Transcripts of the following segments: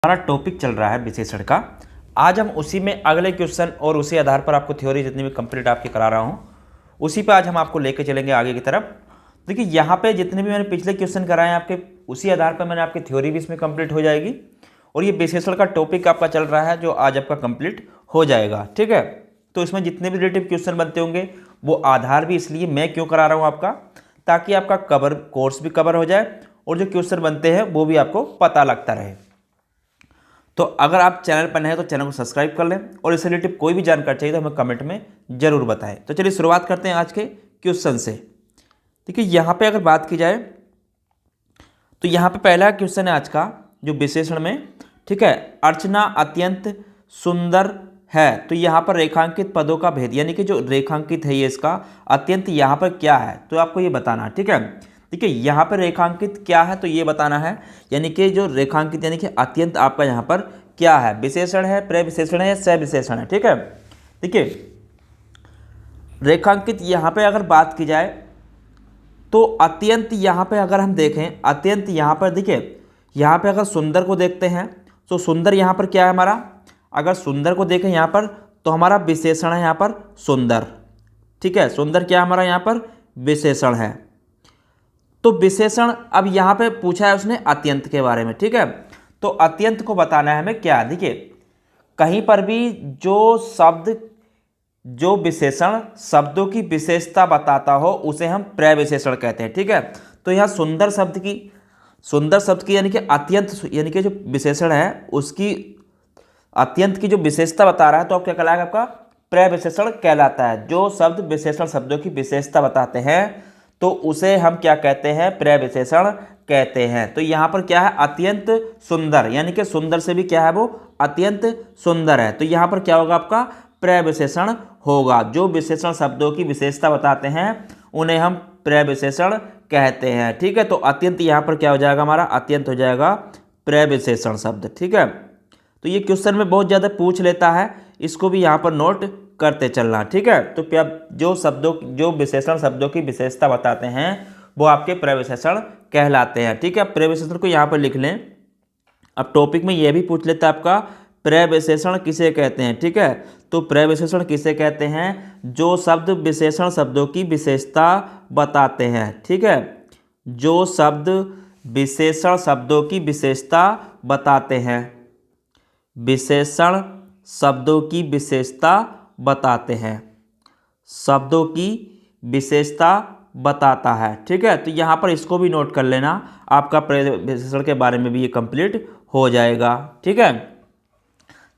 हमारा टॉपिक चल रहा है विशेषण का। आज हम उसी में अगले क्वेश्चन और उसी आधार पर आपको थ्योरी जितनी भी कंप्लीट आपकी करा रहा हूँ उसी पे आज हम आपको लेके चलेंगे आगे की तरफ। देखिए यहाँ पे जितने भी मैंने पिछले क्वेश्चन कराए हैं आपके उसी आधार पर मैंने आपकी थ्योरी भी इसमें कंप्लीट हो जाएगी और ये विशेषण का टॉपिक आपका चल रहा है जो आज आपका कंप्लीट हो जाएगा। ठीक है, तो इसमें जितने भी रिलेटिव क्वेश्चन बनते होंगे वो आधार भी इसलिए मैं क्यों करा रहा हूँ आपका, ताकि आपका कवर कोर्स भी कवर हो जाए और जो क्वेश्चन बनते हैं वो भी आपको पता लगता रहे। तो अगर आप चैनल पर नए हैं तो चैनल को सब्सक्राइब कर लें और इससे रिलेटिव कोई भी जानकारी चाहिए तो हमें कमेंट में जरूर बताएं। तो चलिए शुरुआत करते हैं आज के क्वेश्चन से। देखिए यहाँ पे अगर बात की जाए तो यहाँ पे पहला क्वेश्चन है आज का जो विशेषण में, ठीक है, अर्चना अत्यंत सुंदर है। तो यहाँ पर रेखांकित पदों का भेद यानी कि जो रेखांकित है ये इसका अत्यंत यहाँ पर क्या है तो आपको ये बताना है। ठीक है, देखिए यहाँ पर रेखांकित क्या है तो ये बताना है, यानी कि जो रेखांकित यानी कि अत्यंत आपका यहाँ पर क्या है, विशेषण है, प्रविशेषण है या सविशेषण है। ठीक है, देखिए रेखांकित यहाँ पे अगर बात की जाए तो अत्यंत यहाँ पे अगर हम देखें, अत्यंत यहाँ पर देखिए यहाँ पे अगर सुंदर को देखते हैं तो सुंदर यहाँ पर क्या है हमारा, अगर सुंदर को देखें यहाँ पर तो हमारा विशेषण है यहाँ पर सुंदर। ठीक है, सुंदर क्या हमारा यहाँ पर विशेषण है। तो विशेषण अब यहाँ पे पूछा है उसने अत्यंत के बारे में। ठीक है, तो अत्यंत को बताना है हमें क्या, देखिए कहीं पर भी जो शब्द जो विशेषण शब्दों की विशेषता बताता हो उसे हम प्रविशेषण कहते हैं। ठीक है, तो यहाँ सुंदर शब्द की यानी कि अत्यंत यानी कि जो विशेषण है उसकी अत्यंत की जो विशेषता बता रहा है तो अब क्या कहलाएगा, आपका प्रविशेषण कहलाता है। जो शब्द विशेषण शब्दों की विशेषता बताते हैं तो उसे हम क्या कहते हैं, प्रविशेषण कहते हैं। तो यहाँ पर क्या है, अत्यंत सुंदर यानी कि सुंदर से भी क्या है वो अत्यंत सुंदर है। तो यहाँ पर क्या होगा, आपका प्रविशेषण होगा। जो विशेषण शब्दों की विशेषता बताते हैं उन्हें हम प्रविशेषण कहते हैं। ठीक है, तो अत्यंत यहाँ पर क्या हो जाएगा, हमारा अत्यंत हो जाएगा प्रविशेषण शब्द। ठीक है, तो ये क्वेश्चन में बहुत ज़्यादा पूछ लेता है, इसको भी यहाँ पर नोट करते चलना। ठीक है, तो क्या जो विशेषण शब्दों की विशेषता बताते हैं वो आपके प्रविशेषण कहलाते हैं। ठीक है, प्रविशेषण को यहाँ पर लिख लें। अब टॉपिक में ये भी पूछ लेता है आपका प्रविशेषण किसे कहते हैं। ठीक है, तो प्रविशेषण किसे कहते हैं, जो शब्द विशेषण शब्दों की विशेषता बताते हैं। ठीक है, जो शब्द विशेषण शब्दों की विशेषता बताते हैं, विशेषण शब्दों की विशेषता बताते हैं, शब्दों की विशेषता बताता है। ठीक है, तो यहाँ पर इसको भी नोट कर लेना, आपका प्रविशेषण के बारे में भी ये कंप्लीट हो जाएगा। ठीक है,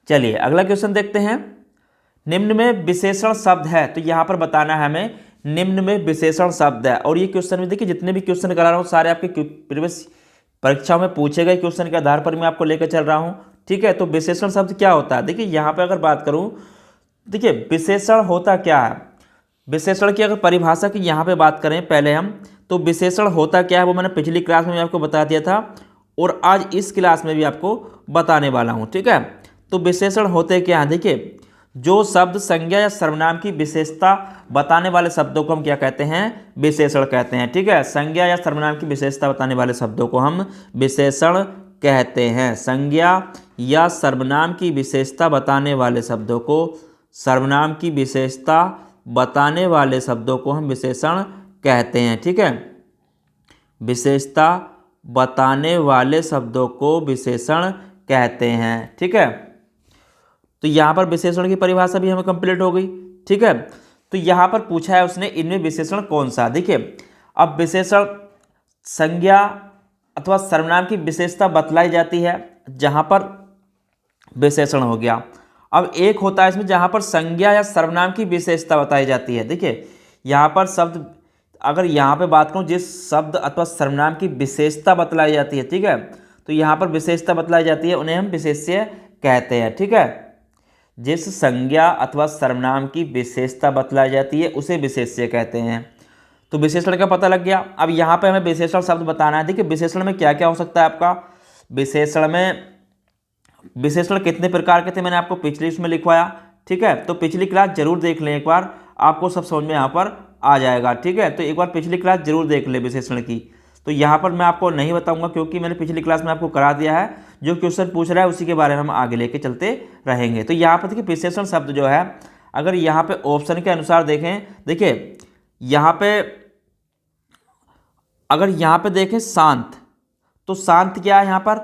चलिए अगला क्वेश्चन देखते हैं। निम्न में विशेषण शब्द है, तो यहाँ पर बताना है हमें निम्न में विशेषण शब्द है। और ये क्वेश्चन में देखिए जितने भी क्वेश्चन करा रहा हूँ सारे आपके प्रीवियस परीक्षाओं में पूछे गए क्वेश्चन के आधार पर मैं आपको लेकर चल रहा हूँ। ठीक है, तो विशेषण शब्द क्या होता है, देखिए यहाँ पे अगर बात करूँ, देखिए विशेषण होता क्या है, विशेषण की अगर परिभाषा की यहाँ पे बात करें पहले हम, तो विशेषण होता क्या है वो मैंने पिछली क्लास में भी आपको बता दिया था और आज इस क्लास में भी आपको बताने वाला हूँ। ठीक है, तो विशेषण होते क्या हैं, देखिए जो शब्द संज्ञा या सर्वनाम की विशेषता बताने वाले शब्दों को हम क्या कहते हैं, विशेषण कहते हैं। ठीक है, संज्ञा या सर्वनाम की विशेषता बताने वाले शब्दों को हम विशेषण कहते हैं। संज्ञा या सर्वनाम की विशेषता बताने वाले शब्दों को, सर्वनाम की विशेषता बताने वाले शब्दों को हम विशेषण कहते हैं। ठीक है, विशेषता बताने वाले शब्दों को विशेषण कहते हैं। ठीक है, तो यहाँ पर विशेषण की परिभाषा भी हमें कंप्लीट हो गई। ठीक है, तो यहाँ पर पूछा है उसने इनमें विशेषण कौन सा, देखिए अब विशेषण संज्ञा अथवा सर्वनाम की विशेषता बतलाई जाती है जहाँ पर विशेषण हो गया। अब एक होता है इसमें जहाँ पर संज्ञा या सर्वनाम की विशेषता बताई जाती है। देखिए यहाँ पर शब्द अगर यहाँ पे बात करूँ जिस शब्द अथवा सर्वनाम की विशेषता बतलाई जाती है, ठीक है, तो यहाँ पर विशेषता बतलाई जाती है उन्हें हम विशेष्य कहते हैं। ठीक है, जिस संज्ञा अथवा सर्वनाम की विशेषता बतलाई जाती है उसे विशेष्य कहते हैं। तो विशेषण का पता लग गया। अब यहाँ पे हमें विशेषण शब्द बताना है। देखिए विशेषण में क्या क्या हो सकता है आपका, विशेषण कितने प्रकार के थे मैंने आपको पिछली इसमें लिखवाया। ठीक है, तो पिछली क्लास जरूर देख लें एक बार, आपको सब समझ में यहाँ पर आ जाएगा। ठीक है, तो एक बार पिछली क्लास जरूर देख लें विशेषण की। तो यहाँ पर मैं आपको नहीं बताऊंगा क्योंकि मैंने पिछली क्लास में आपको करा दिया है। जो क्वेश्चन पूछ रहा है उसी के बारे में हम आगे लेके चलते रहेंगे। तो यहाँ पर देखिए विशेषण शब्द जो है, अगर यहाँ पे ऑप्शन के अनुसार देखें, देखिए यहाँ पे अगर यहाँ पे देखें शांत, तो शांत क्या है यहाँ पर,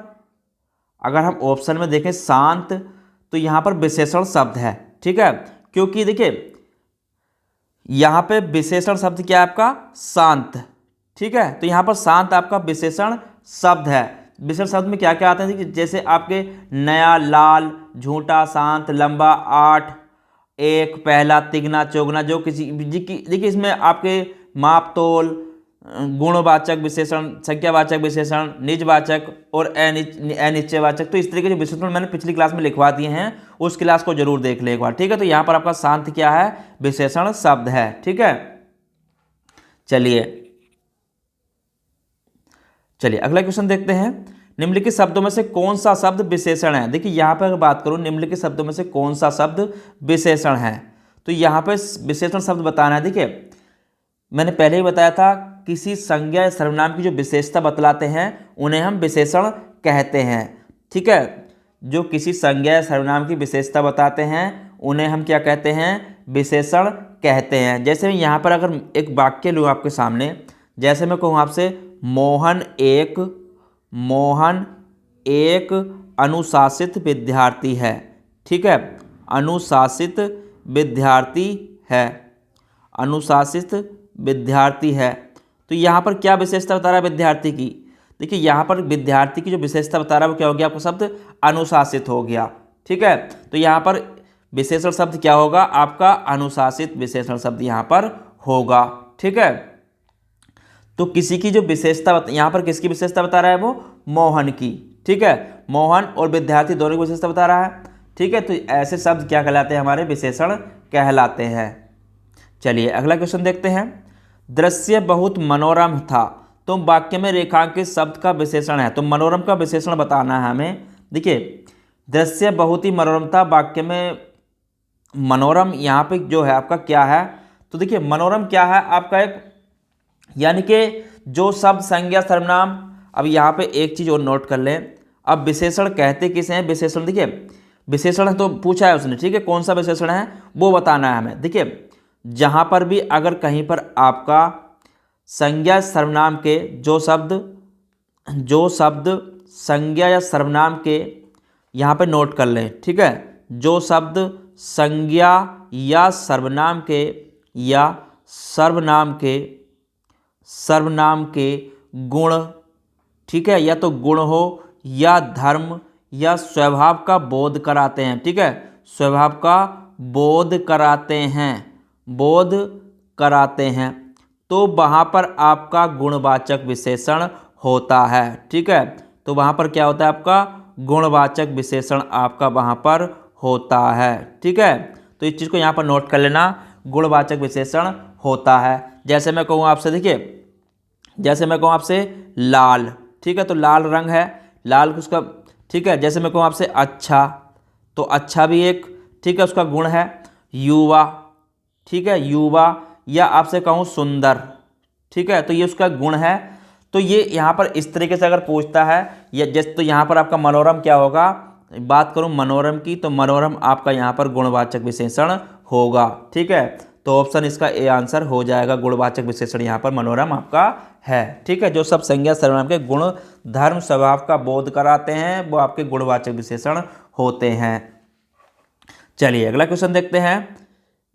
अगर हम ऑप्शन में देखें शांत तो यहाँ पर विशेषण शब्द है, ठीक है। क्योंकि देखिए यहाँ पे विशेषण शब्द क्या है आपका, शांत, ठीक है। तो यहाँ पर शांत आपका विशेषण शब्द है। विशेषण शब्द में क्या क्या आते हैं, देखिए जैसे आपके नया, लाल, झूठा, शांत, लंबा, 8, 1, पहला, तिगना, चौगुना, जो किसी देखिए इसमें आपके माप तोल, गुणवाचक विशेषण, संख्यावाचक विशेषण, निजवाचक और अनिश्चयवाचक, तो इस तरीके के विशेषण मैंने पिछली क्लास में लिखवा दिए हैं, उस क्लास को जरूर देख ले एक बार, ठीक है। तो यहाँ पर आपका शांत क्या है, विशेषण शब्द है, ठीक है। चलिए अगला क्वेश्चन देखते हैं। निम्नलिखित शब्दों में से कौन सा शब्द विशेषण है। देखिए यहाँ पर अगर बात करूँ निम्नलिखित शब्दों में से कौन सा शब्द विशेषण है, तो यहाँ पर विशेषण शब्द बताना है। देखिए मैंने पहले ही बताया था, किसी संज्ञा या सर्वनाम की जो विशेषता बतलाते हैं उन्हें हम विशेषण कहते हैं, ठीक है। जो किसी संज्ञा या सर्वनाम की विशेषता बताते हैं उन्हें हम क्या कहते हैं, विशेषण कहते हैं। जैसे यहाँ पर अगर एक वाक्य लूँ आपके सामने, जैसे मैं कहूँ आपसे मोहन एक अनुशासित विद्यार्थी है, ठीक है। अनुशासित विद्यार्थी है, अनुशासित विद्यार्थी है। तो यहाँ पर क्या विशेषता बता रहा है विद्यार्थी की, देखिए यहाँ पर विद्यार्थी की जो विशेषता बता रहा है वो क्या हो गया, आपका शब्द अनुशासित हो गया, ठीक है। तो यहाँ पर विशेषण शब्द क्या होगा, आपका अनुशासित विशेषण शब्द यहाँ पर होगा, ठीक है। तो किसी की जो विशेषता यहाँ पर किसकी विशेषता बता रहा है, वो मोहन की, ठीक है। मोहन और विद्यार्थी दोनों की विशेषता बता रहा है, ठीक है। तो ऐसे शब्द क्या कहलाते हैं, हमारे विशेषण कहलाते हैं। चलिए अगला क्वेश्चन देखते हैं। दृश्य बहुत मनोरम था, तो वाक्य में रेखांकित शब्द का विशेषण है, तो मनोरम का विशेषण बताना है हमें। देखिए दृश्य बहुत ही मनोरम था, वाक्य में मनोरम यहाँ पे जो है आपका क्या है, तो देखिए मनोरम क्या है आपका एक, यानी कि जो शब्द संज्ञा सर्वनाम, अब यहाँ पे एक चीज़ और नोट कर लें, अब विशेषण कहते किसे हैं, विशेषण देखिए विशेषण तो पूछा है उसने, ठीक है, कौन सा विशेषण है वो बताना है हमें। देखिए जहाँ पर भी अगर कहीं पर आपका संज्ञा सर्वनाम के जो शब्द संज्ञा या सर्वनाम के, यहाँ पे नोट कर लें, ठीक है, जो शब्द संज्ञा या सर्वनाम के गुण, ठीक है, या तो गुण हो या धर्म या स्वभाव का बोध कराते हैं, ठीक है, स्वभाव का बोध कराते हैं, तो वहाँ पर आपका गुणवाचक विशेषण होता है, ठीक है। तो वहाँ पर क्या होता है, आपका गुणवाचक विशेषण आपका वहाँ पर होता है, ठीक है। तो इस चीज़ को यहाँ पर नोट कर लेना, गुणवाचक विशेषण होता है। जैसे मैं कहूँ आपसे, देखिए जैसे मैं कहूँ आपसे लाल, ठीक है, तो लाल रंग है, लाल उसका, ठीक है। जैसे मैं कहूँ आपसे अच्छा, तो अच्छा भी एक, ठीक है, उसका गुण है। युवा, ठीक है, युवा, या आपसे कहूँ सुंदर, ठीक है, तो ये उसका गुण है। तो ये यहाँ पर इस तरीके से अगर पूछता है या जैसे, तो यहाँ पर आपका मनोरम क्या होगा, बात करूँ मनोरम की, तो मनोरम आपका यहाँ पर गुणवाचक विशेषण होगा, ठीक है। तो ऑप्शन इसका ए आंसर हो जाएगा, गुणवाचक विशेषण यहाँ पर मनोरम आपका है, ठीक है। जो सब संज्ञा सर्वनाम के गुण धर्म स्वभाव का बोध कराते हैं वो आपके गुणवाचक विशेषण होते हैं। चलिए अगला क्वेश्चन देखते हैं।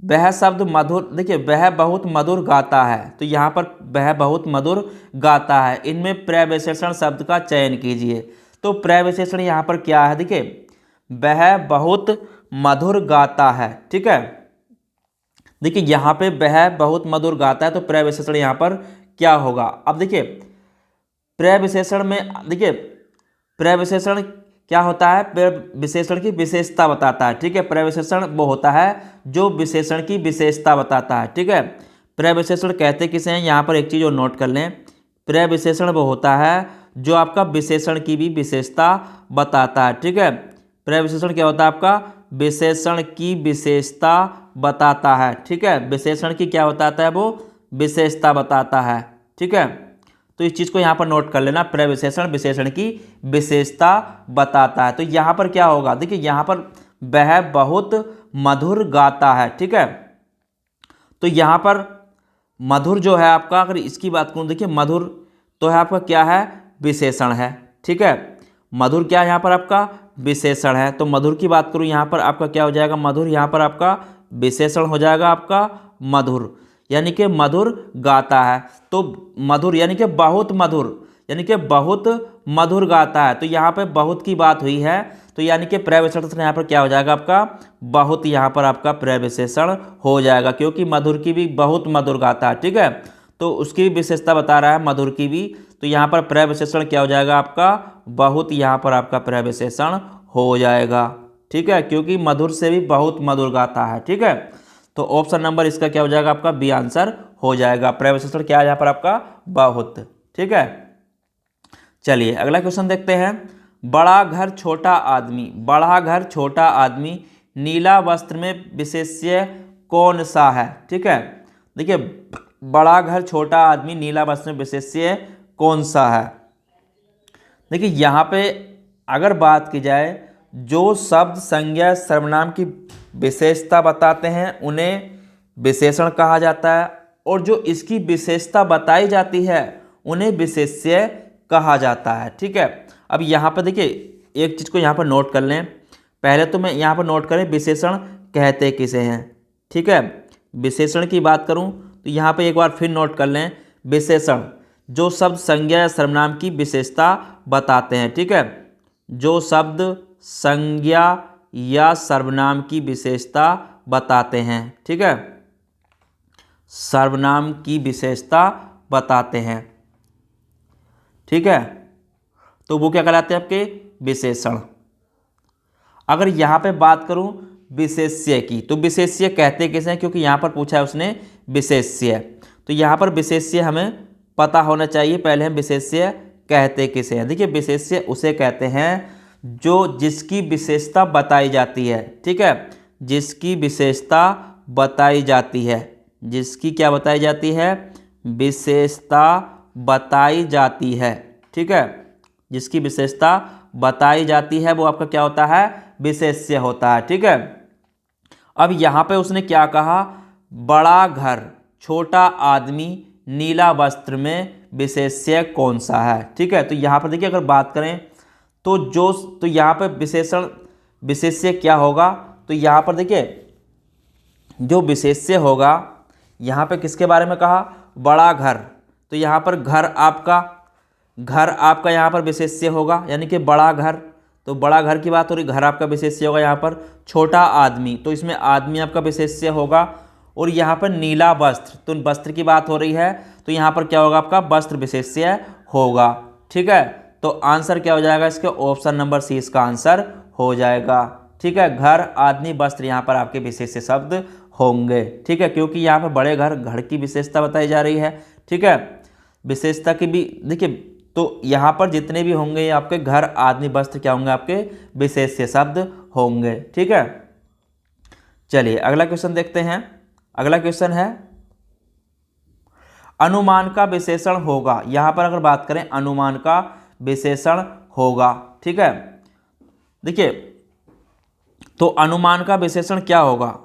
वह शब्द मधुर, देखिए वह बहुत मधुर गाता है, तो यहाँ पर वह बहुत मधुर गाता है, इनमें प्रविशेषण शब्द का चयन कीजिए। तो प्रविशेषण यहाँ पर क्या है, देखिए वह बहुत मधुर गाता है, ठीक है। देखिए यहाँ पे वह बहुत मधुर गाता है, तो प्रविशेषण यहाँ पर क्या होगा। अब देखिए प्रविशेषण में, देखिए प्रविशेषण क्या होता है, विशेषण की विशेषता बताता है, ठीक है। प्रविशेषण वो होता है जो विशेषण की विशेषता बताता है, ठीक है। प्रविशेषण कहते किसे हैं, यहाँ पर एक चीज़ और नोट कर लें, प्रविशेषण वो होता है जो आपका विशेषण की भी विशेषता बताता है, ठीक है। प्रविशेषण क्या होता है, आपका विशेषण की विशेषता बताता है, ठीक है। विशेषण की क्या बताता है, वो विशेषता बताता है, ठीक है। तो इस चीज़ को यहाँ पर नोट कर लेना, प्रविशेषण विशेषण की विशेषता बताता है। तो यहाँ पर क्या होगा, देखिए यहाँ पर वह बहुत मधुर गाता है, ठीक है। तो यहाँ पर मधुर जो है आपका, अगर इसकी बात करूँ, देखिए मधुर तो है आपका क्या है, विशेषण है, ठीक है। मधुर क्या है यहाँ पर आपका, विशेषण है। तो मधुर की बात करूँ यहाँ पर आपका क्या हो जाएगा, मधुर यहाँ पर आपका विशेषण हो जाएगा आपका मधुर, यानी कि मधुर गाता है। तो मधुर यानी कि बहुत मधुर, यानी कि बहुत मधुर गाता है। तो यहाँ पे बहुत की बात हुई है, तो यानी कि प्रविशेषण यहाँ पर क्या हो जाएगा आपका, बहुत यहाँ पर आपका प्रविशेषण हो जाएगा, क्योंकि मधुर की भी बहुत मधुर गाता है, ठीक है। तो उसकी भी विशेषता बता रहा है मधुर की भी, तो यहाँ पर प्रविशेषण क्या हो जाएगा आपका, बहुत यहाँ पर आपका प्रविशेषण हो जाएगा, ठीक है, क्योंकि मधुर से भी बहुत मधुर गाता है, ठीक है। तो ऑप्शन नंबर इसका क्या हो जाएगा आपका, बी आंसर हो जाएगा। प्रविशेषण क्या है यहाँ पर आपका, बहुत, ठीक है। चलिए अगला क्वेश्चन देखते हैं। बड़ा घर छोटा आदमी, बड़ा घर छोटा आदमी नीला वस्त्र में विशेष्य कौन सा है, ठीक है। देखिए बड़ा घर छोटा आदमी नीला वस्त्र में विशेष्य कौन सा है। देखिए यहाँ पे अगर बात की जाए, जो शब्द संज्ञा सर्वनाम की विशेषता बताते हैं उन्हें विशेषण कहा जाता है, और जो इसकी विशेषता बताई जाती है उन्हें विशेष्य कहा जाता है, ठीक है। अब यहाँ पर देखिए एक चीज़ को यहाँ पर नोट कर लें। पहले तो मैं यहाँ पर नोट करें विशेषण कहते किसे हैं, ठीक है। विशेषण की बात करूँ तो यहाँ पर एक बार फिर नोट कर लें, विशेषण जो शब्द संज्ञा या सर्वनाम की विशेषता बताते हैं, ठीक है। जो शब्द संज्ञा या सर्वनाम की विशेषता बताते हैं, ठीक है, सर्वनाम की विशेषता बताते हैं, ठीक है, तो वो क्या कहलाते हैं आपके, विशेषण। अगर यहाँ पे बात करूँ विशेष्य की, तो विशेष्य कहते किसे हैं, क्योंकि यहाँ पर पूछा है उसने विशेष्य, तो यहाँ पर विशेष्य हमें पता होना चाहिए। पहले हम विशेष्य कहते किसे हैं। देखिए विशेष्य उसे कहते हैं जो जिसकी विशेषता बताई जाती है, ठीक है, जिसकी विशेषता बताई जाती है, जिसकी क्या बताई जाती है, विशेषता बताई जाती है, ठीक है, जिसकी विशेषता बताई जाती है वो आपका क्या होता है, विशेष्य होता है, ठीक है। अब यहाँ पे उसने क्या कहा, बड़ा घर छोटा आदमी नीला वस्त्र में विशेष्य कौन सा है, ठीक है। तो यहाँ पर देखिए अगर बात करें तो यहाँ पे विशेष्य क्या होगा, तो यहाँ पर देखिए जो विशेष्य होगा यहाँ पे किसके बारे में कहा, बड़ा घर, तो यहाँ पर घर आपका यहाँ पर विशेष्य होगा, यानी कि बड़ा घर, तो बड़ा घर की बात हो रही, घर आपका विशेष्य होगा। यहाँ पर छोटा आदमी, तो इसमें आदमी आपका विशेष्य होगा, और यहाँ पर नीला वस्त्र, तो वस्त्र की बात हो रही है, तो यहाँ पर क्या होगा आपका, वस्त्र विशेष्य होगा, ठीक है। तो आंसर क्या हो जाएगा इसके, ऑप्शन नंबर सी इसका आंसर हो जाएगा, ठीक है। घर आदमी वस्त्र यहाँ पर आपके विशेष्य शब्द होंगे, ठीक है, क्योंकि यहाँ पर बड़े घर की विशेषता बताई जा रही है, ठीक है। विशेषता की भी देखिए, तो यहाँ पर जितने भी होंगे ये आपके घर आदमी वस्त्र क्या होंगे, आपके विशेष्य शब्द होंगे, ठीक है। चलिए अगला क्वेश्चन देखते हैं। अगला क्वेश्चन है, अनुमान का विशेषण होगा। यहाँ पर अगर बात करें अनुमान का विशेषण होगा, ठीक है। देखिए तो अनुमान का विशेषण क्या होगा,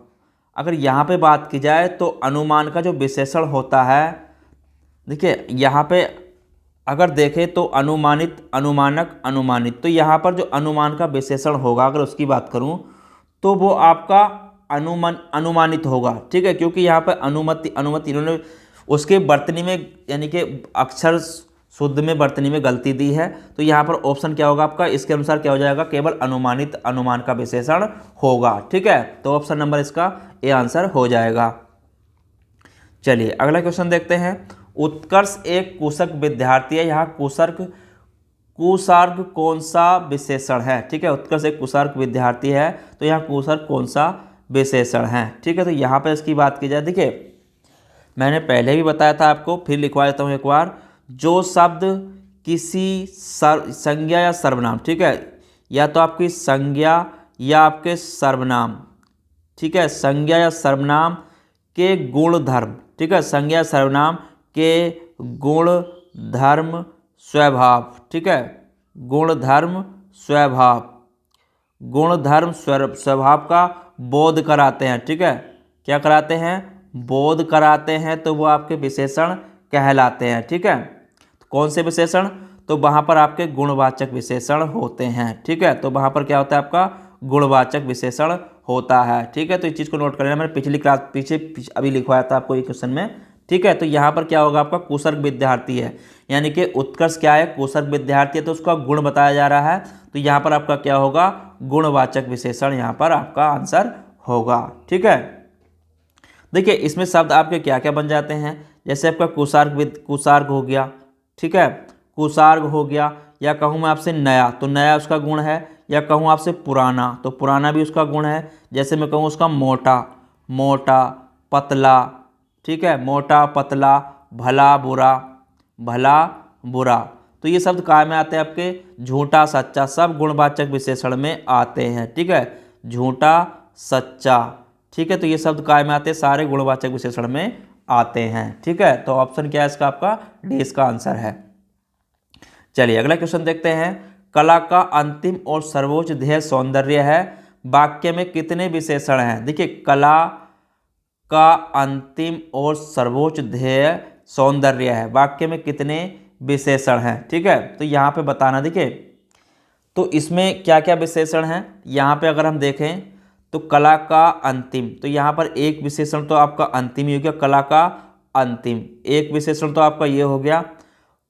अगर यहाँ पे बात की जाए तो अनुमान का जो विशेषण होता है, देखिए यहाँ पे अगर देखें तो अनुमानित, अनुमानक, अनुमानित, तो यहाँ पर जो अनुमान का विशेषण होगा अगर उसकी बात करूँ तो वो आपका अनुमानित होगा, ठीक है, क्योंकि यहाँ पर अनुमति इन्होंने उसके वर्तनी में यानी कि अक्षर शुद्ध में वर्तनी में गलती दी है, तो यहाँ पर ऑप्शन क्या होगा आपका, इसके अनुसार क्या हो जाएगा, केवल अनुमानित अनुमान का विशेषण होगा, ठीक है। तो ऑप्शन नंबर इसका ए आंसर हो जाएगा। चलिए अगला क्वेश्चन देखते हैं। उत्कर्ष एक कुशक विद्यार्थी है, यहाँ कुसर्ग कौन सा विशेषण है, ठीक है। उत्कर्ष एक कुसर्ग विद्यार्थी है, तो यहाँ कुसर्ग कौन सा विशेषण है, ठीक है। तो यहाँ पर इसकी बात की जाए, देखिए मैंने पहले भी बताया था आपको, फिर लिखवा देता हूँ एक बार। जो शब्द किसी संज्ञा या सर्वनाम, ठीक है, या तो आपकी संज्ञा या आपके सर्वनाम, ठीक है, संज्ञा या सर्वनाम के गुण धर्म, ठीक है, संज्ञा सर्वनाम के गुण धर्म स्वभाव, ठीक है, गुण धर्म स्वभाव, गुण धर्म स्वभाव का बोध कराते हैं, ठीक है, क्या कराते हैं, बोध कराते हैं, तो वो आपके विशेषण कहलाते हैं, ठीक है। तो कौन से विशेषण, तो वहाँ पर आपके गुणवाचक विशेषण होते हैं, ठीक है, तो वहाँ पर क्या होता है, आपका गुणवाचक विशेषण होता है, ठीक है। तो इस चीज़ को नोट कर लेना, मैंने पिछली क्लास पीछे अभी लिखवाया था आपको ये क्वेश्चन में, ठीक है। तो यहाँ पर क्या होगा, आपका कुशल विद्यार्थी है, यानी कि उत्कर्ष क्या है, कुशल विद्यार्थी है, तो उसका गुण बताया जा रहा है, तो यहाँ पर आपका क्या होगा, गुणवाचक विशेषण यहाँ पर आपका आंसर होगा, ठीक है। देखिए इसमें शब्द आपके क्या क्या बन जाते हैं, जैसे आपका कुसार्ग हो गया, ठीक है, कुसार्ग हो गया, या कहूँ मैं आपसे नया, तो नया उसका गुण है, या कहूँ आपसे पुराना, तो पुराना भी उसका गुण है, जैसे मैं कहूँ उसका मोटा, मोटा, पतला, ठीक है, मोटा पतला, भला बुरा, भला बुरा, तो ये शब्द काय में आते हैं, आपके झूठा सच्चा, सब गुणवाचक विशेषण में आते हैं, ठीक है, झूठा सच्चा, ठीक है, तो ये शब्द काय में आते हैं, सारे गुणवाचक विशेषण में आते हैं, ठीक है। तो ऑप्शन क्या है इसका, आपका डी इसका आंसर है। चलिए अगला क्वेश्चन देखते हैं, कला का अंतिम और सर्वोच्च ध्येय सौंदर्य है, वाक्य में कितने विशेषण हैं। देखिए कला का अंतिम और सर्वोच्च ध्येय सौंदर्य है, वाक्य में कितने विशेषण हैं, ठीक है, तो यहाँ पे बताना। देखिए तो इसमें क्या क्या विशेषण हैं, यहाँ पे अगर हम देखें तो कला का अंतिम, तो यहाँ पर एक विशेषण तो आपका अंतिम ही हो गया, कला का अंतिम एक विशेषण तो आपका ये हो गया,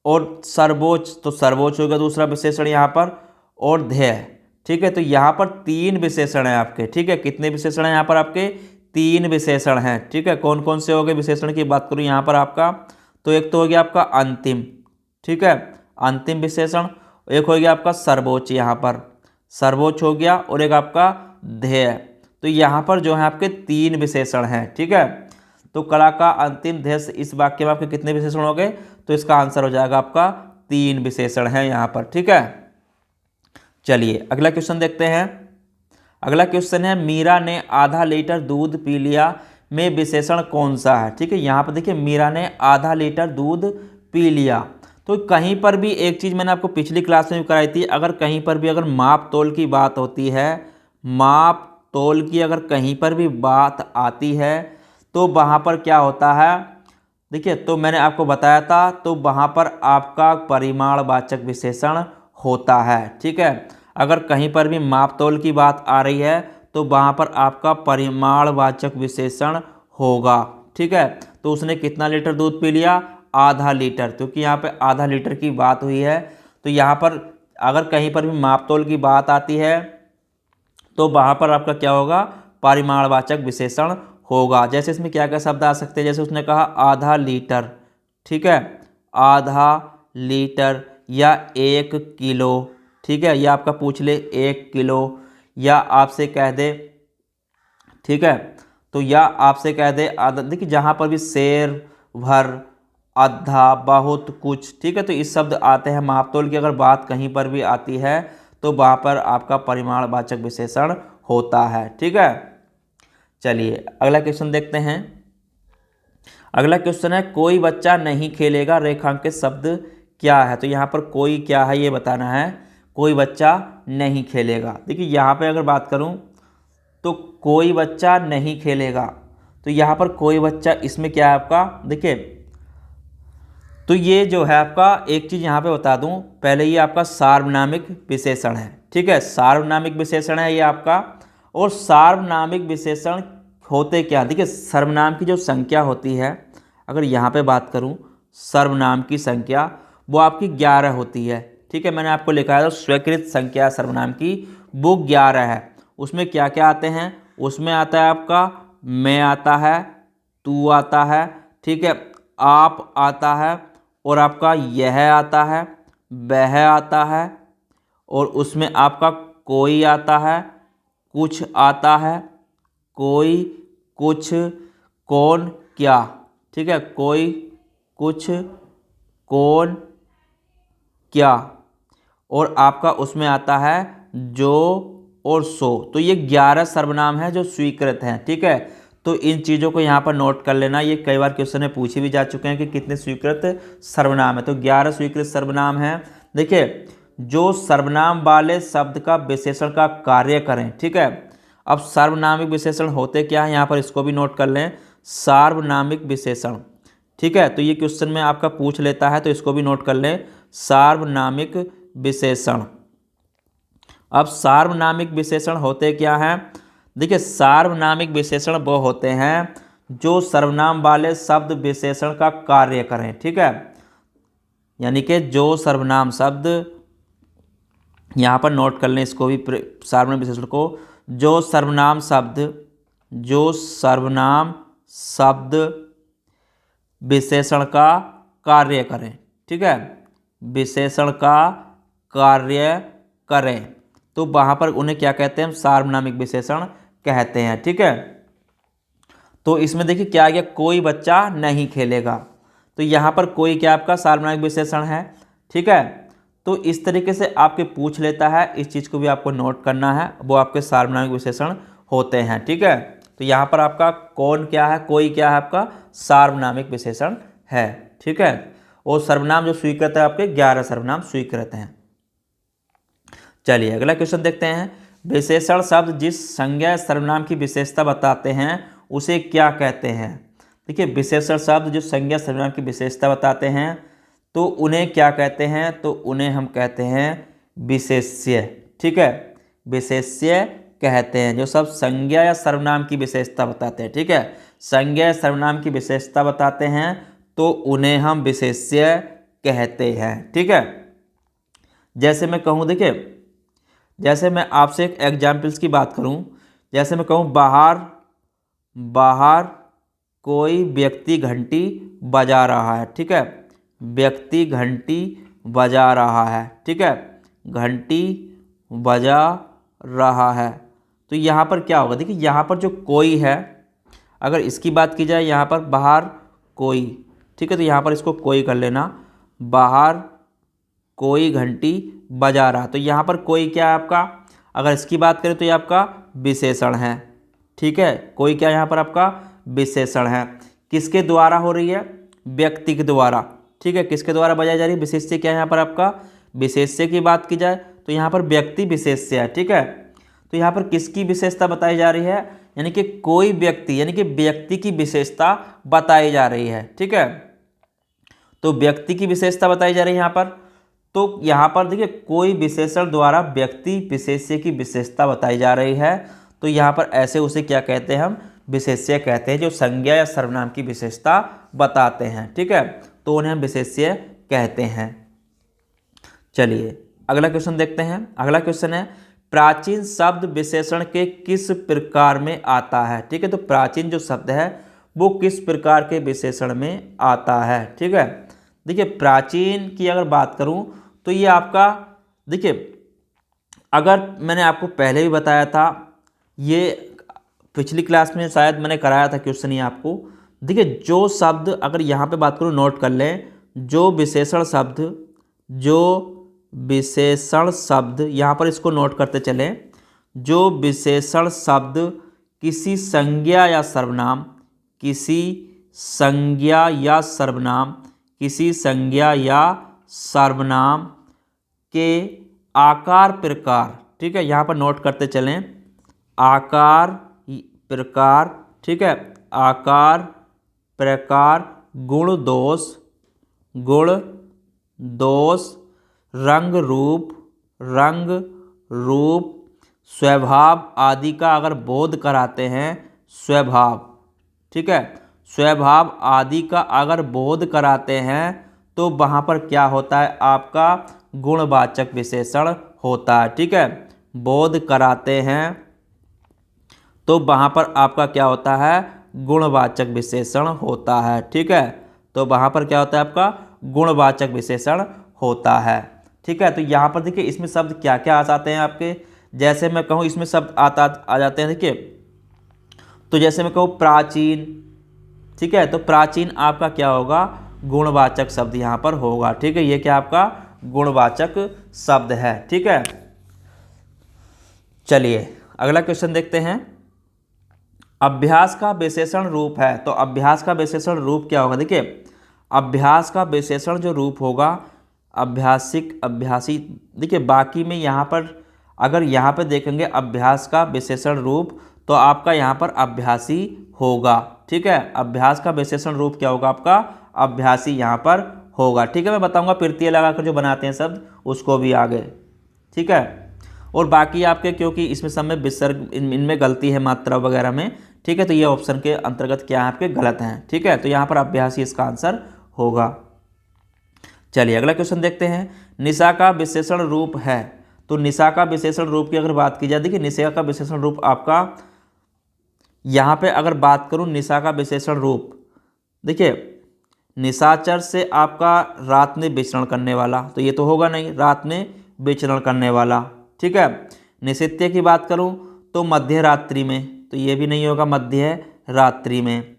और सर्वोच्च, तो सर्वोच्च हो गया दूसरा विशेषण यहाँ पर, और ध्येय, ठीक है, तो यहाँ पर तीन विशेषण हैं आपके, ठीक है, कितने विशेषण हैं यहाँ पर आपके, तीन विशेषण हैं, ठीक है। कौन कौन से हो गए विशेषण की बात करूँ यहाँ पर आपका, तो एक तो हो गया आपका अंतिम, ठीक है, अंतिम विशेषण, एक हो गया आपका सर्वोच्च, यहाँ पर सर्वोच्च हो गया, और एक आपका ध्येय, तो यहाँ पर जो है आपके तीन विशेषण हैं, ठीक है। तो कला का अंतिम ध्येय, इस वाक्य में आपके कितने विशेषण हो गए, तो इसका आंसर हो जाएगा आपका तीन विशेषण हैं यहाँ पर, ठीक है। चलिए अगला क्वेश्चन देखते हैं, अगला क्वेश्चन है, मीरा ने आधा लीटर दूध पी लिया में विशेषण कौन सा है, ठीक है। यहाँ पर देखिए मीरा ने आधा लीटर दूध पी लिया, तो कहीं पर भी एक चीज़ मैंने आपको पिछली क्लास में भी कराई थी, अगर कहीं पर भी अगर माप तोल की बात होती है, माप तोल की अगर कहीं पर भी बात आती है, तो वहाँ पर क्या होता है, देखिए तो मैंने आपको बताया था, तो वहाँ पर आपका परिमाणवाचक विशेषण होता है, ठीक है। अगर कहीं पर भी माप तोल की बात आ रही है, तो वहाँ पर आपका परिमाणवाचक विशेषण होगा, ठीक है। तो उसने कितना लीटर दूध पी लिया, आधा लीटर, क्योंकि यहाँ पे आधा लीटर की बात हुई है, तो यहाँ पर अगर कहीं पर भी माप तोल की बात आती है, तो वहाँ पर आपका क्या होगा, परिमाणवाचक विशेषण होगा। जैसे इसमें क्या क्या शब्द आ सकते हैं, जैसे उसने कहा आधा लीटर, ठीक है, आधा लीटर, या 1 किलो, ठीक है, या आपका पूछ ले 1 किलो, या आपसे कह दे, ठीक है, तो या आपसे कह दे आधा, देखिए जहाँ पर भी शेर भर, आधा, बहुत कुछ, ठीक है, तो इस शब्द आते हैं माप तोल की अगर बात कहीं पर भी आती है, तो वहाँ पर आपका परिमाणवाचक विशेषण होता है, ठीक है। चलिए अगला क्वेश्चन देखते हैं, अगला क्वेश्चन है, कोई बच्चा नहीं खेलेगा, रेखांकित शब्द क्या है। तो यहाँ पर कोई क्या है ये बताना है, कोई बच्चा नहीं खेलेगा। देखिए यहाँ पे अगर बात करूँ तो कोई बच्चा नहीं खेलेगा, तो यहाँ पर कोई बच्चा, इसमें क्या है आपका, देखिए तो ये जो है आपका, एक चीज़ यहाँ पे बता दूँ पहले, ये आपका सार्वनामिक विशेषण है, ठीक है, सार्वनामिक विशेषण है ये आपका। और सार्वनामिक विशेषण होते क्या, देखिए सर्वनाम की जो संख्या होती है, अगर यहाँ पे बात करूँ सर्वनाम की संख्या, वो आपकी 11 होती है, ठीक है, मैंने आपको लिखा है, तो स्वीकृत संख्या सर्वनाम की वो 11 है। उसमें क्या क्या आते हैं, उसमें आता है आपका मैं आता है, तू आता है, ठीक है, आप आता है, और आपका यह आता है, वह आता है, और उसमें आपका कोई आता है, कुछ आता है, कोई, कुछ, कौन, क्या, ठीक है, कोई, कुछ, कौन, क्या, और आपका उसमें आता है जो और सो। तो ये 11 सर्वनाम हैं जो स्वीकृत हैं, ठीक है। तो इन चीज़ों को यहाँ पर नोट कर लेना। ये कई बार क्वेश्चन में पूछे भी जा चुके हैं कि कितने स्वीकृत सर्वनाम है, तो 11 स्वीकृत सर्वनाम है। देखिए, जो सर्वनाम वाले शब्द का विशेषण का कार्य करें, ठीक है। अब सार्वनामिक विशेषण होते क्या है, यहाँ पर इसको भी नोट कर लें, सार्वनामिक विशेषण, ठीक है। तो ये क्वेश्चन में आपका पूछ लेता है, तो इसको भी नोट कर लें, सार्वनामिक विशेषण। अब सार्वनामिक विशेषण होते क्या हैं, देखिए, सार्वनामिक विशेषण वो होते हैं जो सर्वनाम वाले शब्द विशेषण का कार्य करें, ठीक है। यानी कि जो सर्वनाम शब्द, यहाँ पर नोट कर लें इसको भी, सार्वनामिक विशेषण को, जो सर्वनाम शब्द विशेषण का कार्य करें, ठीक है, विशेषण का कार्य करें, तो वहाँ पर उन्हें क्या कहते हैं, हम सार्वनामिक विशेषण कहते हैं, ठीक है। तो इसमें देखिए क्या आ गया, कोई बच्चा नहीं खेलेगा, तो यहाँ पर कोई क्या आपका सार्वनामिक विशेषण है, ठीक है। तो इस तरीके से आपके पूछ लेता है, इस चीज़ को भी आपको नोट करना है, वो आपके सार्वनामिक विशेषण होते हैं, ठीक है। तो यहाँ पर आपका कौन क्या है, कोई क्या है, आपका सार्वनामिक विशेषण है, ठीक है। और सर्वनाम जो स्वीकृत है, आपके 11 सर्वनाम स्वीकृत हैं। चलिए अगला क्वेश्चन देखते हैं। विशेषण शब्द जिस संज्ञा सर्वनाम की विशेषता बताते हैं उसे क्या कहते हैं। देखिए, विशेषण शब्द जो संज्ञा सर्वनाम की विशेषता बताते हैं तो उन्हें क्या कहते हैं, तो उन्हें हम कहते हैं विशेष्य, ठीक है। विशेष्य कहते हैं जो सब संज्ञा या सर्वनाम की विशेषता बताते हैं, ठीक है। संज्ञा या सर्वनाम की विशेषता बताते हैं तो उन्हें हम विशेष्य कहते हैं, ठीक है। जैसे मैं कहूँ, देखिए, जैसे मैं आपसे एक एग्जाम्पल्स की बात करूं, जैसे मैं कहूं बाहर कोई व्यक्ति घंटी बजा रहा है, ठीक है। व्यक्ति घंटी बजा रहा है, ठीक है, घंटी बजा रहा है। तो यहाँ पर क्या होगा, देखिए यहाँ पर जो कोई है, अगर इसकी बात की जाए, यहाँ पर बाहर कोई, ठीक है, तो यहाँ पर इसको कोई कर लेना, बाहर कोई घंटी बजा रहा। तो यहाँ पर कोई क्या है आपका, अगर इसकी बात करें तो ये आपका विशेषण है, ठीक है। कोई क्या यहाँ पर आपका विशेषण है, किसके द्वारा हो रही है, व्यक्ति के द्वारा, ठीक है, किसके द्वारा बजाई जा रही है, विशेष्य क्या है यहाँ पर आपका, विशेष्य की बात की जाए तो यहाँ पर व्यक्ति विशेष्य है, ठीक है। तो यहाँ पर किसकी विशेषता बताई जा रही है, यानी कि कोई व्यक्ति, यानी कि व्यक्ति की विशेषता बताई जा रही है, ठीक है। तो व्यक्ति की विशेषता बताई जा रही है यहाँ पर, तो यहाँ पर देखिए कोई विशेषण द्वारा व्यक्ति विशेष्य की विशेषता बताई जा रही है, तो यहाँ पर ऐसे उसे क्या कहते हैं, हम विशेष्य कहते हैं, जो संज्ञा या सर्वनाम की विशेषता बताते हैं, ठीक है, तो उन्हें हम विशेष्य कहते हैं। चलिए अगला क्वेश्चन देखते हैं। अगला क्वेश्चन है, प्राचीन शब्द विशेषण के किस प्रकार में आता है, ठीक है। तो प्राचीन जो शब्द है वो किस प्रकार के विशेषण में आता है, ठीक है। देखिए, प्राचीन की अगर बात करूं तो ये आपका, देखिए, अगर मैंने आपको पहले भी बताया था, ये पिछली क्लास में शायद मैंने कराया था क्वेश्चन ये आपको। देखिए, जो शब्द, अगर यहाँ पे बात करूँ, नोट कर लें, जो विशेषण शब्द यहाँ पर इसको नोट करते चलें, जो विशेषण शब्द किसी संज्ञा या सर्वनाम के आकार प्रकार, ठीक है, यहाँ पर नोट करते चलें, आकार प्रकार, ठीक है, आकार प्रकार, गुण दोष, रंग रूप, स्वभाव आदि का अगर बोध कराते हैं, स्वभाव, ठीक है, स्वभाव आदि का अगर बोध कराते हैं तो वहाँ पर क्या होता है, आपका गुणवाचक विशेषण होता है, ठीक है। बोध कराते हैं तो वहाँ पर आपका क्या होता है, गुणवाचक विशेषण होता है, ठीक है। तो वहाँ पर क्या होता है, आपका गुणवाचक विशेषण होता है, ठीक है। तो यहाँ पर देखिए इसमें शब्द क्या क्या आ जाते हैं आपके, जैसे मैं कहूँ इसमें शब्द आ जाते हैं, देखिए, तो जैसे मैं कहूँ प्राचीन, ठीक है, तो प्राचीन आपका क्या होगा, गुणवाचक शब्द यहाँ पर होगा, ठीक है। ये क्या आपका गुणवाचक शब्द है, ठीक है। चलिए अगला क्वेश्चन देखते हैं। अभ्यास का विशेषण रूप है। तो अभ्यास का विशेषण रूप क्या होगा? देखिए, अभ्यास का विशेषण जो रूप होगा, अभ्यासिक, अभ्यासी। देखिए बाकी में यहाँ पर अगर यहाँ पे देखेंगे अभ्यास का विशेषण रूप, तो आपका यहाँ पर अभ्यासी होगा। ठीक है, अभ्यास का विशेषण रूप क्या होगा? आपका अभ्यासी यहाँ पर होगा। ठीक है, मैं बताऊंगा प्रत्यय लगाकर जो बनाते हैं शब्द, उसको भी आगे। ठीक है, और बाकी आपके क्योंकि इसमें सब में विसर्ग, इनमें गलती है मात्रा वगैरह में। ठीक है, तो ये ऑप्शन के अंतर्गत क्या है? आपके गलत हैं। ठीक है, तो यहाँ पर अभ्यासी इसका आंसर होगा। चलिए अगला क्वेश्चन देखते हैं। निशा का विशेषण रूप है। तो निशा का विशेषण रूप की अगर बात की जाए, देखिए निशा का विशेषण रूप आपका, यहाँ पे अगर बात करूँ निशा का विशेषण रूप, देखिए निशाचर से आपका रात में विचरण करने वाला, तो ये तो होगा नहीं, रात में विचरण करने वाला। ठीक है, निशित्य की बात करूँ तो मध्य रात्रि में, तो ये भी नहीं होगा, मध्य रात्रि में।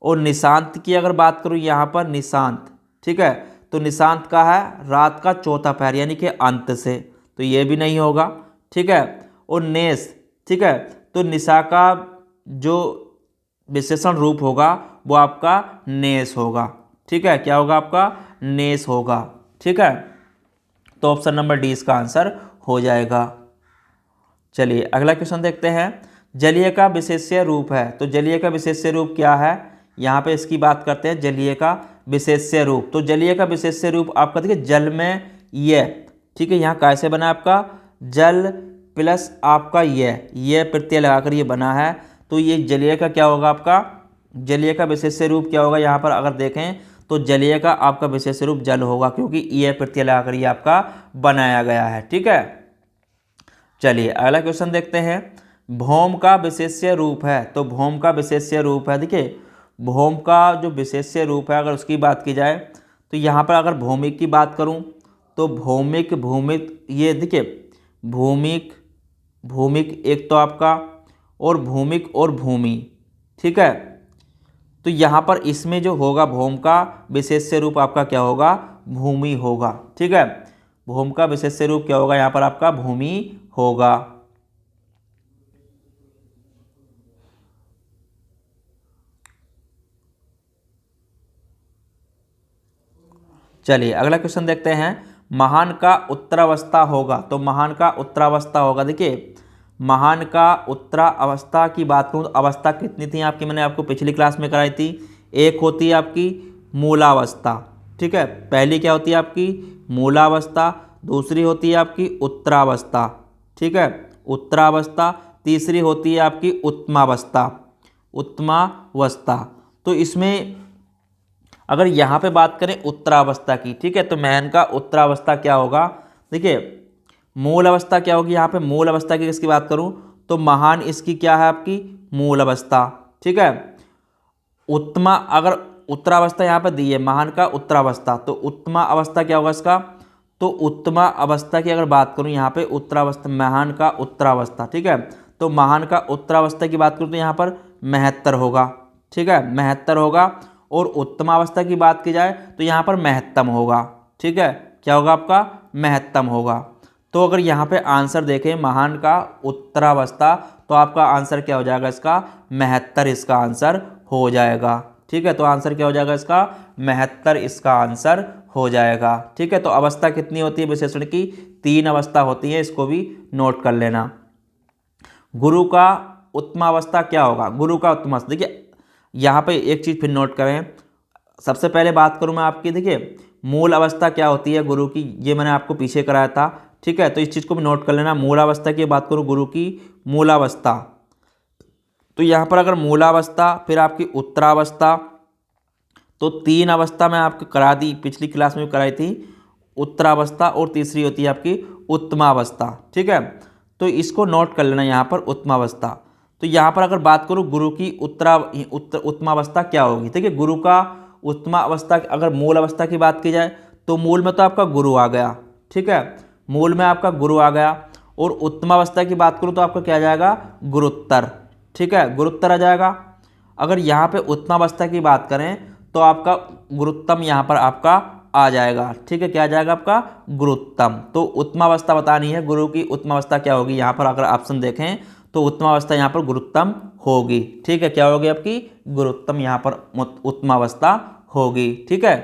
और निशांत की अगर बात करूँ यहाँ पर निशांत, ठीक है, तो निशांत का है रात का चौथा पहर यानी कि अंत से, तो ये भी नहीं होगा। ठीक है, और नेस, ठीक है, तो निशा का जो विशेषण रूप होगा वो आपका नेस होगा। ठीक है, क्या होगा? आपका नेस होगा। ठीक है, तो ऑप्शन नंबर डी इसका आंसर हो जाएगा। चलिए अगला क्वेश्चन देखते हैं। जलीय का विशेष्य रूप है। तो जलीय का विशेष्य रूप क्या है? यहाँ पे इसकी बात करते हैं, जलीय का विशेष्य रूप। तो जलीय का विशेष्य रूप आपका देखिए जल में ये, ठीक है, यहाँ कैसे बना आपका? जल प्लस आपका ये प्रत्यय लगाकर ये बना है। तो ये जलीय का क्या होगा? आपका जलीय का विशेष्य रूप क्या होगा? यहाँ पर अगर देखें तो जलीय का आपका विशेष्य रूप जल होगा, क्योंकि ये प्रत्यय लगाकर ये आपका बनाया गया है। ठीक है, चलिए अगला क्वेश्चन देखते हैं। भौम का विशेष्य रूप है। तो भौम का विशेष्य रूप है, देखिए भौम का जो विशेष्य रूप है अगर उसकी बात की जाए, तो यहाँ पर अगर भौमिक की बात करूँ तो भौमिक, भूमिक, ये देखिए भूमिक, भूमिक एक तो आपका, और भूमिक और भूमि। ठीक है, तो यहाँ पर इसमें जो होगा भौम का विशेष्य रूप आपका क्या होगा? भूमि होगा। ठीक है, भौम का विशेष्य रूप क्या होगा? यहाँ पर आपका भूमि होगा। चलिए अगला क्वेश्चन देखते हैं। महान का उत्तरावस्था होगा। तो महान का उत्तरावस्था होगा, देखिए महान का उत्तरावस्था की बात करूँ तो अवस्था कितनी थी आपकी? मैंने आपको पिछली क्लास में कराई थी। एक होती है आपकी मूलावस्था, ठीक है, पहली क्या होती है आपकी? मूलावस्था। दूसरी होती है आपकी उत्तरावस्था, ठीक है, उत्तरावस्था। तीसरी होती है आपकी उत्तमावस्था, उत्तमावस्था। तो इसमें अगर यहाँ पे बात करें उत्तरावस्था की, ठीक है, तो महान का उत्तरावस्था क्या होगा? देखिए मूल अवस्था क्या होगी? यहाँ पे मूल अवस्था की किसकी बात करूँ तो महान इसकी क्या है? आपकी मूल अवस्था। ठीक है, उत्तमा, अगर उत्तरावस्था यहाँ पर दी है महान का उत्तरावस्था, तो उत्तमा अवस्था क्या होगा इसका? तो उत्तमा अवस्था की अगर बात करूँ यहाँ पे उत्तरावस्था, महान का उत्तरावस्था, ठीक है, तो महान का उत्तरावस्था की बात करूँ तो यहाँ पर 72 होगा। ठीक है, 72 होगा। और उत्तमावस्था की बात की जाए तो यहाँ पर महत्तम होगा। ठीक है, क्या होगा? आपका महत्तम होगा। तो अगर यहाँ पे आंसर देखें महान का उत्तरावस्था, तो आपका आंसर क्या हो जाएगा? इसका 72 इसका आंसर हो जाएगा। ठीक है, तो आंसर क्या हो जाएगा इसका? 72 इसका आंसर हो जाएगा। ठीक है, तो अवस्था कितनी होती है विशेषण की? 3 अवस्था होती है, इसको भी नोट कर लेना। गुरु का उत्तमावस्था क्या होगा? गुरु का उत्तमावस्था, देखिए यहाँ पे एक चीज़ फिर नोट करें। सबसे पहले बात करूँ मैं आपकी, देखिए मूल अवस्था क्या होती है गुरु की, ये मैंने आपको पीछे कराया था। ठीक है, तो इस चीज़ को भी नोट कर लेना। मूलावस्था की बात करूँ, गुरु की मूलावस्था, तो यहाँ पर अगर मूलावस्था फिर आपकी उत्तरावस्था, तो 3 अवस्था मैं आपको करा दी, पिछली क्लास में भी कराई थी, उत्तरावस्था, और तीसरी होती है आपकी उत्तमावस्था। ठीक है, तो इसको नोट कर लेना यहाँ पर उत्तमावस्था। तो यहाँ पर अगर बात करूँ गुरु की उत्तमावस्था क्या होगी? देखिए गुरु का उत्तमावस्था, अगर मूल अवस्था की बात की जाए तो मूल में तो आपका गुरु आ गया। ठीक है, मूल में आपका गुरु आ गया। और उत्तमावस्था की बात करूँ तो आपका क्या आ जाएगा? गुरुत्तर। ठीक है, गुरुत्तर आ जाएगा। अगर यहाँ पे उत्तमावस्था की बात करें तो आपका गुरुत्तम यहाँ पर आपका आ जाएगा। ठीक है, क्या आ जाएगा? आपका गुरुत्तम। तो उत्तमावस्था बतानी है, गुरु की उत्तमावस्था क्या होगी? यहाँ पर अगर ऑप्शन देखें तो उत्तमावस्था यहाँ पर गुरुत्तम होगी। ठीक है, क्या होगी आपकी गुरुत्तम यहाँ पर उत्तमावस्था होगी। ठीक है,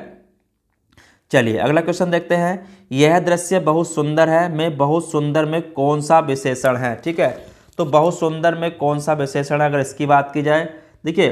चलिए अगला क्वेश्चन देखते हैं। यह दृश्य बहुत सुंदर है में बहुत सुंदर में कौन सा विशेषण है। ठीक है, तो बहुत सुंदर में कौन सा विशेषण है, अगर इसकी बात की जाए, देखिए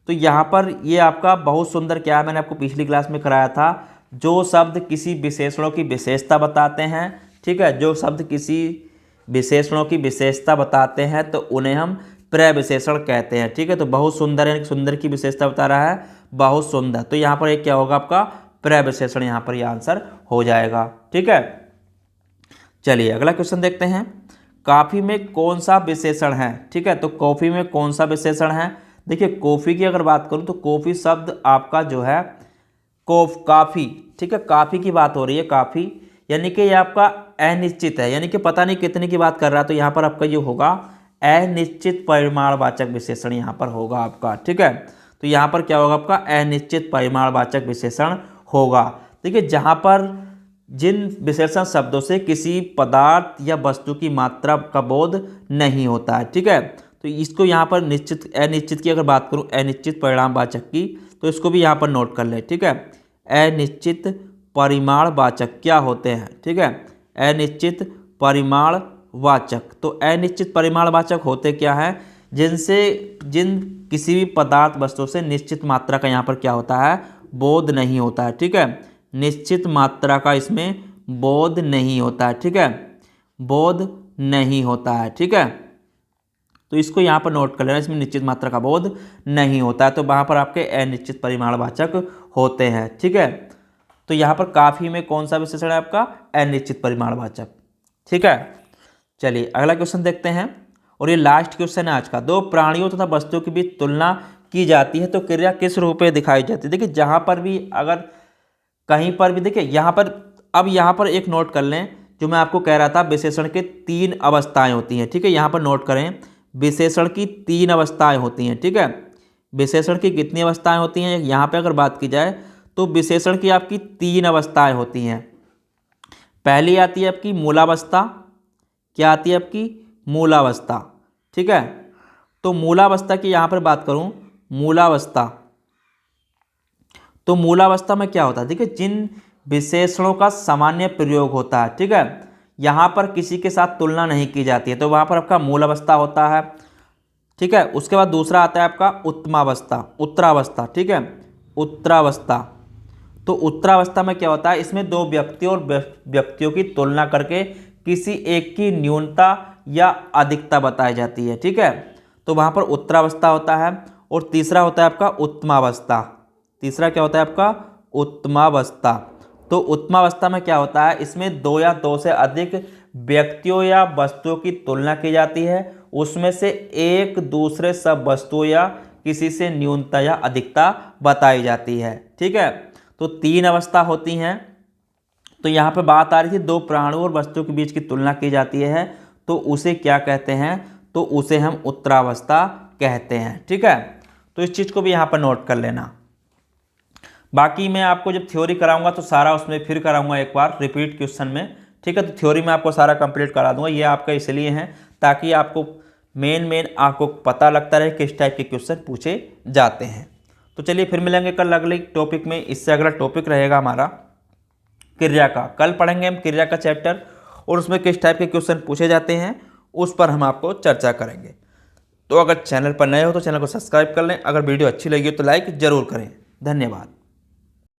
तो यहाँ पर ये आपका बहुत सुंदर क्या है, मैंने आपको पिछली क्लास में कराया था, जो शब्द किसी विशेषणों की विशेषता बताते हैं। ठीक है, जो शब्द किसी विशेषणों की विशेषता बताते हैं तो उन्हें हम प्रविशेषण कहते हैं। ठीक है, तो बहुत सुंदर यानी सुंदर की विशेषता बता रहा है, बहुत सुंदर, तो यहाँ पर एक क्या होगा आपका प्रविशेषण, यहाँ पर यह आंसर हो जाएगा। ठीक है, चलिए अगला क्वेश्चन देखते हैं। कॉफी में कौन सा विशेषण है। ठीक है, तो कॉफी में कौन सा विशेषण है, देखिए कॉफी की अगर बात करूं तो कॉफी शब्द आपका जो है काफ़ी, ठीक है, काफ़ी की बात हो रही है, काफ़ी यानी कि ये आपका अनिश्चित है, यानी कि पता नहीं कितने की बात कर रहा है, तो यहाँ पर आपका ये होगा अनिश्चित परिमाणवाचक विशेषण यहाँ पर होगा आपका। ठीक है, तो यहाँ पर क्या होगा आपका अनिश्चित परिमाणवाचक विशेषण होगा। देखिए जहाँ पर जिन विशेषण शब्दों से किसी पदार्थ या वस्तु की मात्रा का बोध नहीं होता है। ठीक है, तो इसको यहाँ पर निश्चित अनिश्चित की अगर बात करूँ, अनिश्चित परिमाणवाचक की, तो इसको भी यहाँ पर नोट कर ले। ठीक है, अनिश्चित परिमाणवाचक क्या होते हैं। ठीक है, अनिश्चित परिमाणवाचक, तो अनिश्चित परिमाणवाचक होते क्या हैं, जिन किसी भी पदार्थ वस्तु से निश्चित मात्रा का यहाँ पर क्या होता है, बोध नहीं होता है। ठीक है, निश्चित मात्रा का इसमें बोध नहीं होता है। ठीक है, बोध नहीं होता है। ठीक है, तो इसको यहाँ पर नोट कर लेना, इसमें निश्चित मात्रा का बोध नहीं होता है, तो वहाँ पर आपके अनिश्चित परिमाणवाचक होते हैं। ठीक है, तो यहाँ पर काफ़ी में कौन सा विशेषण है आपका अनिश्चित परिमाणवाचक। ठीक है, चलिए अगला क्वेश्चन देखते हैं, और ये लास्ट क्वेश्चन है आज का। दो प्राणियों तथा वस्तुओं के बीच तुलना की जाती है तो क्रिया किस रूप में दिखाई जाती है। देखिए जहाँ पर भी अगर कहीं पर भी, देखिए यहाँ पर, अब यहाँ पर एक नोट कर लें, जो मैं आपको कह रहा था विशेषण के 3 अवस्थाएं होती हैं। ठीक है, यहाँ पर नोट करें, विशेषण की 3 अवस्थाएं होती हैं। ठीक है, विशेषण की कितनी अवस्थाएं होती हैं, यहाँ पे अगर बात की जाए तो विशेषण की आपकी 3 अवस्थाएं होती हैं। पहली आती है आपकी मूलावस्था, क्या आती है आपकी मूलावस्था। ठीक है, तो मूलावस्था की यहाँ पर बात करूँ, मूलावस्था, तो मूलावस्था में क्या होता है, देखिए जिन विशेषणों का सामान्य प्रयोग होता है। ठीक है, यहाँ पर किसी के साथ तुलना नहीं की जाती है, तो वहाँ पर आपका मूलावस्था होता है। ठीक है, उसके बाद दूसरा आता है आपका उत्तमावस्था, उत्तरावस्था। ठीक है, उत्तरावस्था, तो उत्तरावस्था में क्या होता है, इसमें 2 व्यक्तियों और व्यक्तियों की तुलना करके किसी एक की न्यूनता या अधिकता बताई जाती है। ठीक है, तो वहाँ पर उत्तरावस्था होता है। और तीसरा होता है आपका उत्तमावस्था, तीसरा क्या होता है आपका उत्तमावस्था। तो उत्तमावस्था में क्या होता है, इसमें 2 या 2 से अधिक व्यक्तियों या वस्तुओं की तुलना की जाती है, उसमें से एक दूसरे सब वस्तुओं या किसी से न्यूनता या अधिकता बताई जाती है। ठीक है, तो 3 अवस्था होती हैं। तो यहाँ पे बात आ रही थी 2 प्राणियों और वस्तुओं के बीच की तुलना की जाती है, तो उसे क्या कहते हैं, तो उसे हम उत्तरावस्था कहते हैं। ठीक है, तो इस चीज़ को भी यहाँ पर नोट कर लेना। बाकी मैं आपको जब थ्योरी कराऊंगा तो सारा उसमें फिर कराऊंगा एक बार रिपीट क्वेश्चन में। ठीक है, तो थ्योरी में आपको सारा कंप्लीट करा दूंगा, ये आपका इसलिए है ताकि आपको मेन आपको पता लगता रहे किस टाइप के क्वेश्चन पूछे जाते हैं। तो चलिए फिर मिलेंगे कल अगले टॉपिक में। इससे अगला टॉपिक रहेगा हमारा क्रिया का, कल पढ़ेंगे हम क्रिया का चैप्टर, और उसमें किस टाइप के क्वेश्चन पूछे जाते हैं उस पर हम आपको चर्चा करेंगे। तो अगर चैनल पर नए हो तो चैनल को सब्सक्राइब कर लें, अगर वीडियो अच्छी लगी हो तो लाइक ज़रूर करें। धन्यवाद।